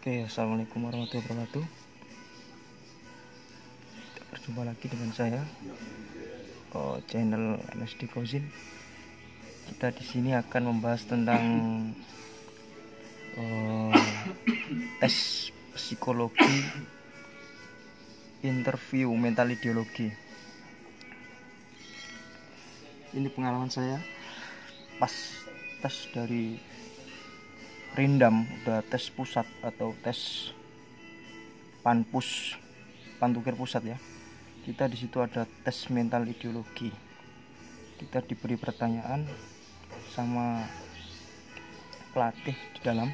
Oke, assalamualaikum warahmatullahi wabarakatuh. Berjumpa lagi dengan saya, channel MSD Kozin. Kita di sini akan membahas tentang tes psikologi, interview mental ideologi. Ini pengalaman saya pas tes dari Rindam, udah tes pusat atau tes Pantukir pusat ya. Kita di situ ada tes mental ideologi. Kita diberi pertanyaan sama pelatih di dalam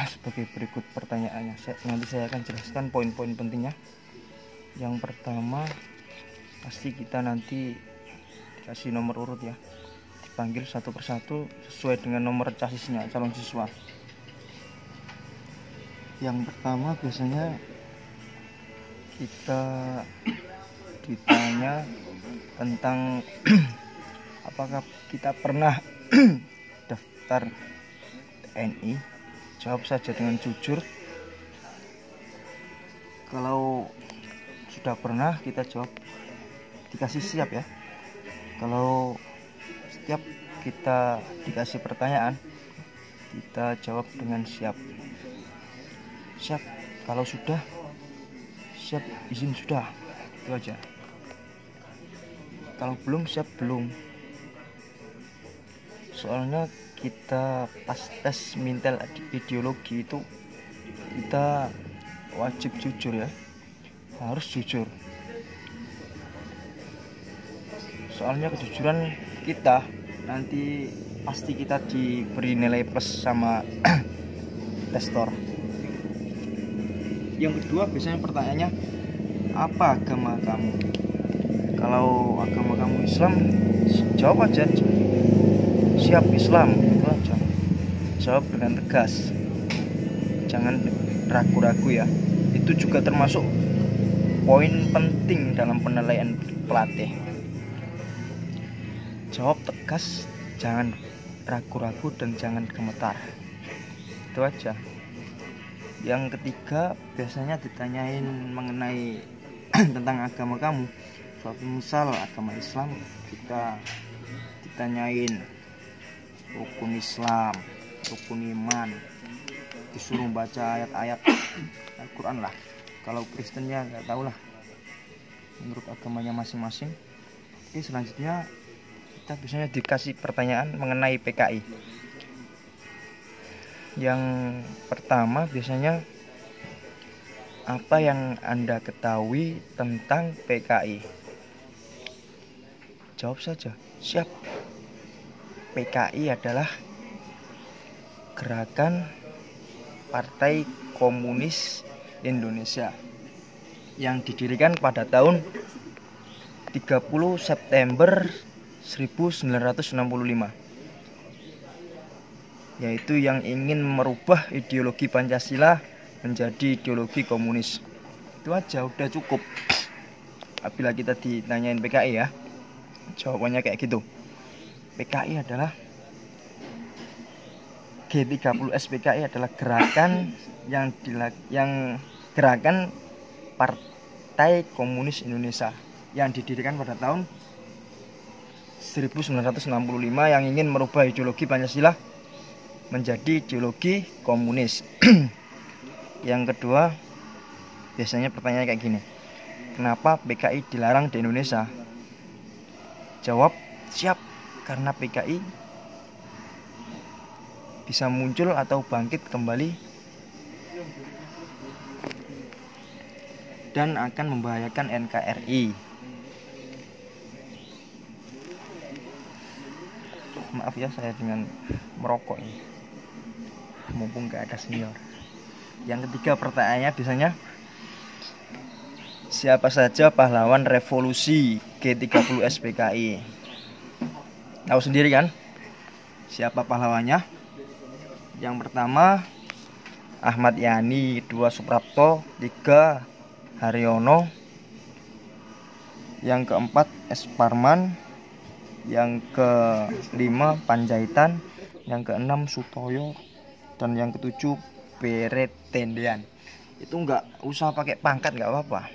sebagai berikut pertanyaannya. Nanti saya akan jelaskan poin-poin pentingnya. Yang pertama, pasti kita nanti dikasih nomor urut ya, dipanggil satu persatu sesuai dengan nomor casisnya calon siswa. Yang pertama biasanya kita ditanya tentang apakah kita pernah daftar TNI. Jawab saja dengan jujur. Kalau sudah pernah, kita jawab dikasih siap ya. Kalau setiap kita dikasih pertanyaan, kita jawab dengan siap. Siap kalau sudah, siap izin sudah, itu aja. Kalau belum, siap belum. Soalnya kita pas tes mental ideologi itu kita wajib jujur ya, harus jujur. Soalnya kejujuran kita nanti pasti kita diberi nilai plus sama testor. Yang kedua biasanya pertanyaannya, apa agama kamu? Kalau agama kamu Islam, jawab aja siap Islam, itu aja. Jawab dengan tegas, jangan ragu-ragu ya. Itu juga termasuk poin penting dalam penilaian pelatih. Jawab tegas, jangan ragu-ragu dan jangan gemetar. Itu aja. Yang ketiga biasanya ditanyain mengenai tentang agama kamu. Suatu misal agama Islam, kita ditanyain rukun Islam, rukun iman, disuruh baca ayat-ayat Al-Quran lah. Kalau Kristennya nggak tahu lah, menurut agamanya masing-masing. Oke, selanjutnya kita biasanya dikasih pertanyaan mengenai PKI. Yang pertama biasanya, apa yang Anda ketahui tentang PKI? Jawab saja, siap. PKI adalah Gerakan Partai Komunis Indonesia yang didirikan pada tahun 30 September 1965, yaitu yang ingin merubah ideologi Pancasila menjadi ideologi komunis. Itu aja, udah cukup. Apabila kita ditanyain PKI ya, jawabannya kayak gitu. PKI adalah G30S. PKI adalah gerakan yang gerakan Partai Komunis Indonesia yang didirikan pada tahun 1965 yang ingin merubah ideologi Pancasila menjadi ideologi komunis. Yang kedua, biasanya pertanyaan kayak gini, kenapa PKI dilarang di Indonesia? Jawab, siap, karena PKI bisa muncul atau bangkit kembali dan akan membahayakan NKRI. Maaf ya, saya dengan merokok ini, mumpung gak ada senior. Yang ketiga pertanyaannya biasanya, siapa saja pahlawan revolusi G30S PKI? Tahu sendiri kan siapa pahlawannya? Yang pertama Ahmad Yani, 2 Suprapto, 3 Haryono, yang keempat S. Parman, yang ke-5 Panjaitan, yang ke-6 Sutoyo, Dan yang ketujuh, peretendean. Itu nggak usah pakai pangkat, nggak apa-apa.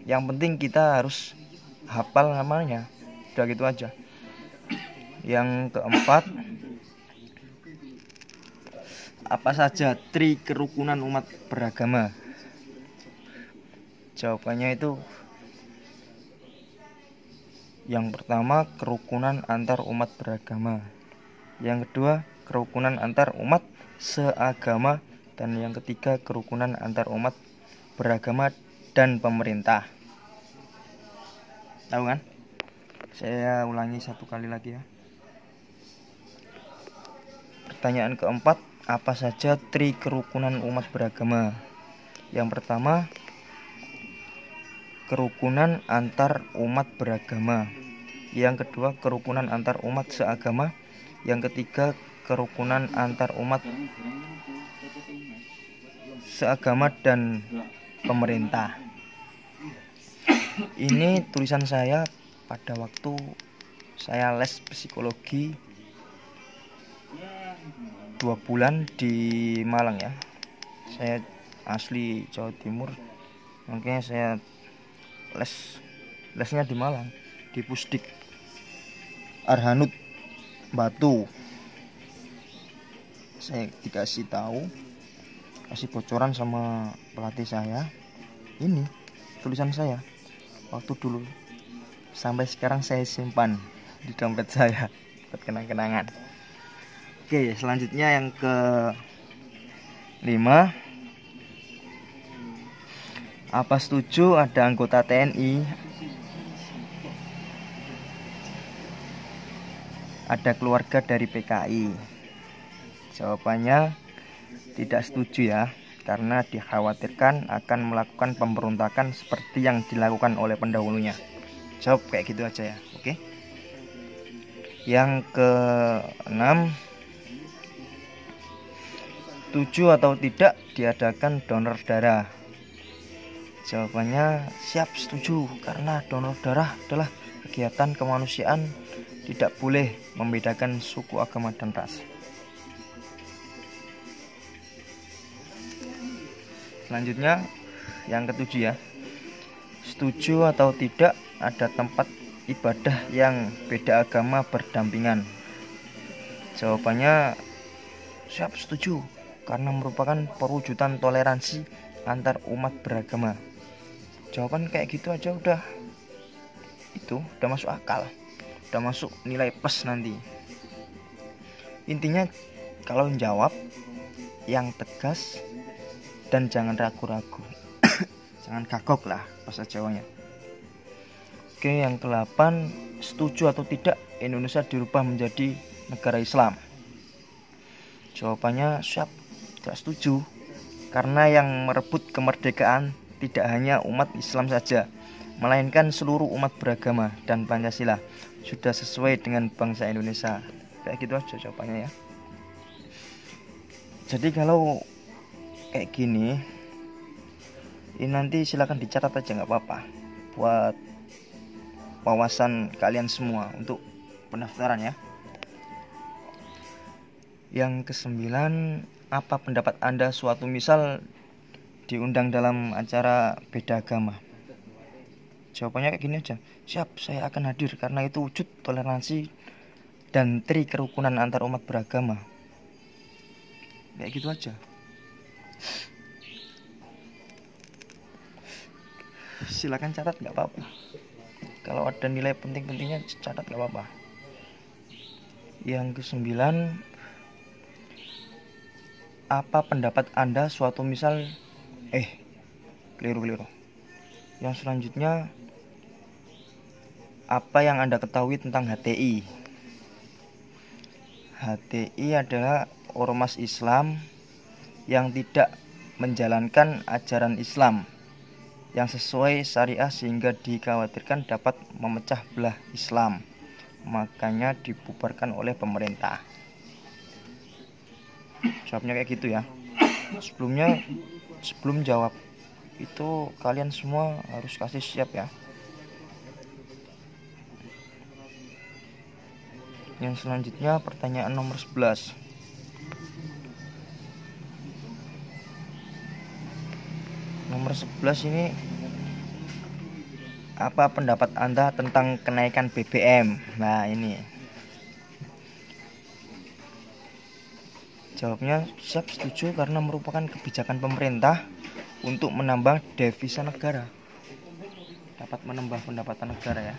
Yang penting kita harus hafal namanya. Udah gitu aja. Yang keempat, apa saja tri kerukunan umat beragama? Jawabannya itu yang pertama, kerukunan antar umat beragama. Yang kedua, kerukunan antar umat seagama. Dan yang ketiga, kerukunan antar umat beragama dan pemerintah. Tahu kan? Saya ulangi satu kali lagi ya. Pertanyaan keempat, apa saja tri kerukunan umat beragama? Yang pertama, kerukunan antar umat beragama. Yang kedua, kerukunan antar umat seagama. Yang ketiga, kerukunan antar umat seagama dan pemerintah. Ini tulisan saya pada waktu saya les psikologi 2 bulan di Malang ya. Saya asli Jawa Timur, makanya saya lesnya di Malang, di Pusdik Arhanud Batu. Saya dikasih tahu, kasih bocoran sama pelatih saya. Ini tulisan saya waktu dulu, sampai sekarang saya simpan di dompet saya buat kenang-kenangan. Oke, selanjutnya yang ke-5, apa setuju ada anggota TNI, ada keluarga dari PKI? Jawabannya tidak setuju ya, karena dikhawatirkan akan melakukan pemberontakan seperti yang dilakukan oleh pendahulunya. Jawab kayak gitu aja ya, oke? Yang ke-6, setuju atau tidak diadakan donor darah? Jawabannya siap setuju, karena donor darah adalah kegiatan kemanusiaan, tidak boleh membedakan suku, agama, dan ras. Selanjutnya yang ke-7 ya, setuju atau tidak ada tempat ibadah yang beda agama berdampingan? Jawabannya siap setuju, karena merupakan perwujudan toleransi antar umat beragama. Jawaban kayak gitu aja udah masuk akal, udah masuk nilai plus nanti. Intinya kalau jawab yang tegas dan jangan ragu-ragu. Jangan kagok lah bahasa Jawanya. Oke, yang ke-8, setuju atau tidak Indonesia dirubah menjadi negara Islam? Jawabannya siap, tidak setuju, karena yang merebut kemerdekaan tidak hanya umat Islam saja, melainkan seluruh umat beragama, dan Pancasila sudah sesuai dengan bangsa Indonesia. Kayak gitu aja jawabannya ya. Jadi kalau kayak gini, ini nanti silakan dicatat aja, nggak apa-apa, buat wawasan kalian semua untuk pendaftaran ya. Yang ke-9, apa pendapat Anda suatu misal diundang dalam acara beda agama? Jawabannya kayak gini aja, siap, saya akan hadir karena itu wujud toleransi dan tri kerukunan antar umat beragama. Kayak gitu aja. Silakan catat, nggak apa-apa. Kalau ada nilai penting-pentingnya catat, nggak apa-apa. Yang ke-9, apa pendapat Anda suatu misal keliru. Yang selanjutnya, apa yang Anda ketahui tentang HTI? HTI adalah ormas Islam yang tidak menjalankan ajaran Islam yang sesuai syariah, sehingga dikhawatirkan dapat memecah belah Islam, makanya dibubarkan oleh pemerintah. Jawabnya kayak gitu ya. Sebelum jawab itu kalian semua harus kasih siap ya. Yang selanjutnya pertanyaan nomor 11. nomor 11 ini, apa pendapat Anda tentang kenaikan BBM? Nah, ini jawabnya siap setuju karena merupakan kebijakan pemerintah untuk menambah devisa negara. Dapat menambah pendapatan negara ya.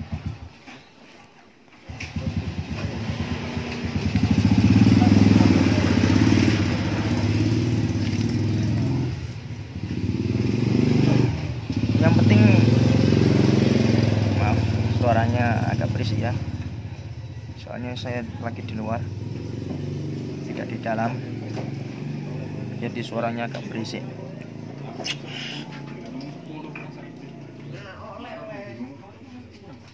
Yang penting, maaf suaranya agak berisik ya. Soalnya saya lagi di luar, tidak di dalam. Jadi suaranya agak berisik.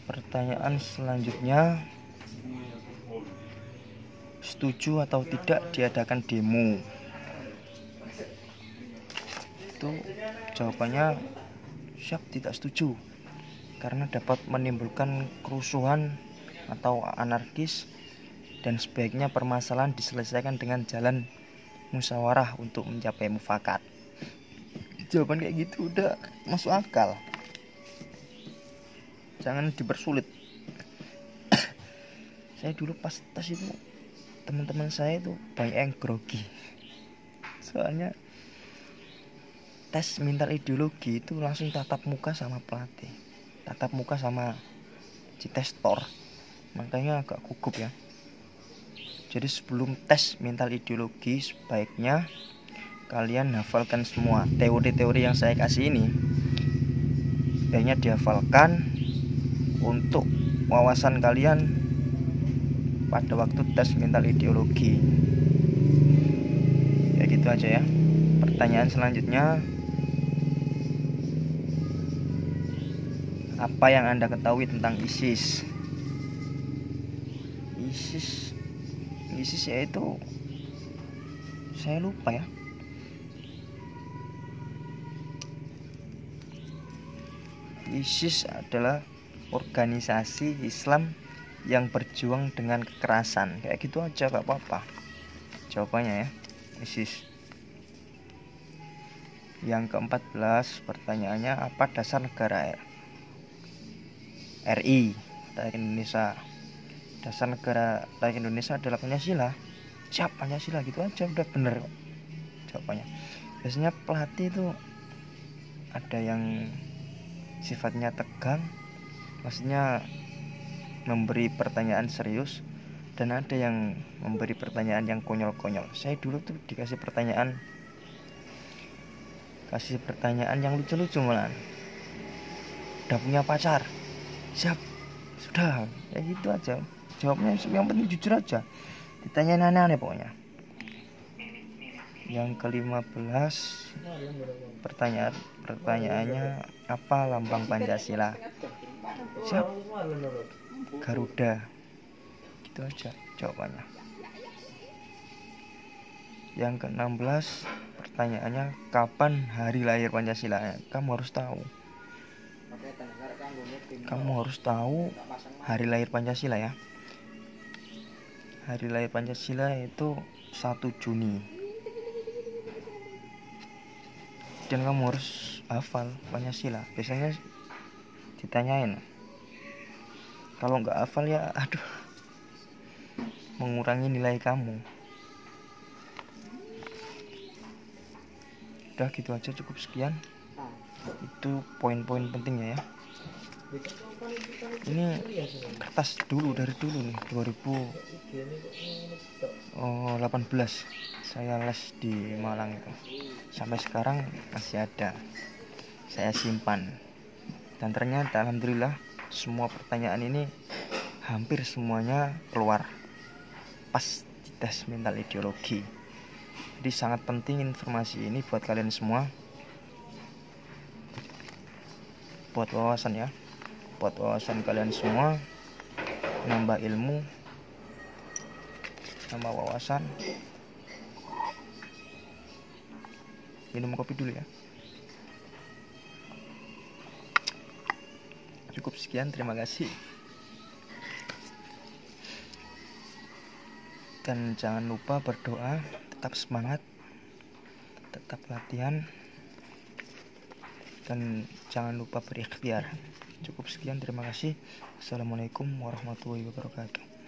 Pertanyaan selanjutnya, setuju atau tidak diadakan demo? Itu jawabannya siap tidak setuju karena dapat menimbulkan kerusuhan atau anarkis, dan sebaiknya permasalahan diselesaikan dengan jalan musyawarah untuk mencapai mufakat. Jawaban kayak gitu udah masuk akal, jangan dipersulit. Saya dulu pas tes itu, teman-teman saya itu banyak yang grogi, soalnya tes mental ideologi itu langsung tatap muka sama pelatih, tatap muka sama citestor, makanya agak gugup ya. Jadi sebelum tes mental ideologi, sebaiknya kalian hafalkan semua teori-teori yang saya kasih ini. Sebaiknya dihafalkan untuk wawasan kalian pada waktu tes mental ideologi. Ya gitu aja ya. Pertanyaan selanjutnya, apa yang Anda ketahui tentang ISIS? ISIS yaitu, saya lupa ya. ISIS adalah organisasi Islam yang berjuang dengan kekerasan. Kayak gitu aja, gak apa-apa jawabannya ya, ISIS. Yang ke-14 pertanyaannya, apa dasar negara RI Republik Indonesia? Dasar negara Republik Indonesia adalah Pancasila. Siap, Pancasila, gitu aja udah bener jawabannya. Biasanya pelatih itu ada yang sifatnya tegang, maksudnya memberi pertanyaan serius, dan ada yang memberi pertanyaan yang konyol-konyol. Saya dulu tuh dikasih pertanyaan yang lucu-lucu malah. Udah punya pacar? Siap, sudah, ya gitu aja jawabnya. Yang penting jujur aja, ditanya aneh-aneh pokoknya. Yang ke-15 pertanyaannya, apa lambang Pancasila? Siap, Garuda, gitu aja jawabannya. Yang ke-16 pertanyaannya, kapan hari lahir Pancasila? Kamu harus tahu hari lahir Pancasila ya. Hari lahir Pancasila itu 1 Juni. Dan kamu harus hafal Pancasila. Biasanya ditanyain. Kalau nggak hafal ya aduh, mengurangi nilai kamu. Udah gitu aja, cukup sekian. Itu poin-poin pentingnya ya. Ini kertas dari dulu nih, 2018 saya les di Malang itu. Sampai sekarang masih ada, saya simpan. Dan ternyata alhamdulillah semua pertanyaan ini hampir semuanya keluar pas di tes mental ideologi. Jadi sangat penting informasi ini buat kalian semua, buat wawasan ya, buat wawasan kalian semua, nambah ilmu, nambah wawasan. Minum kopi dulu ya. Cukup sekian, terima kasih. Dan jangan lupa berdoa, tetap semangat, tetap latihan. dan jangan lupa berikhtiar. Cukup sekian, terima kasih. Assalamualaikum warahmatullahi wabarakatuh.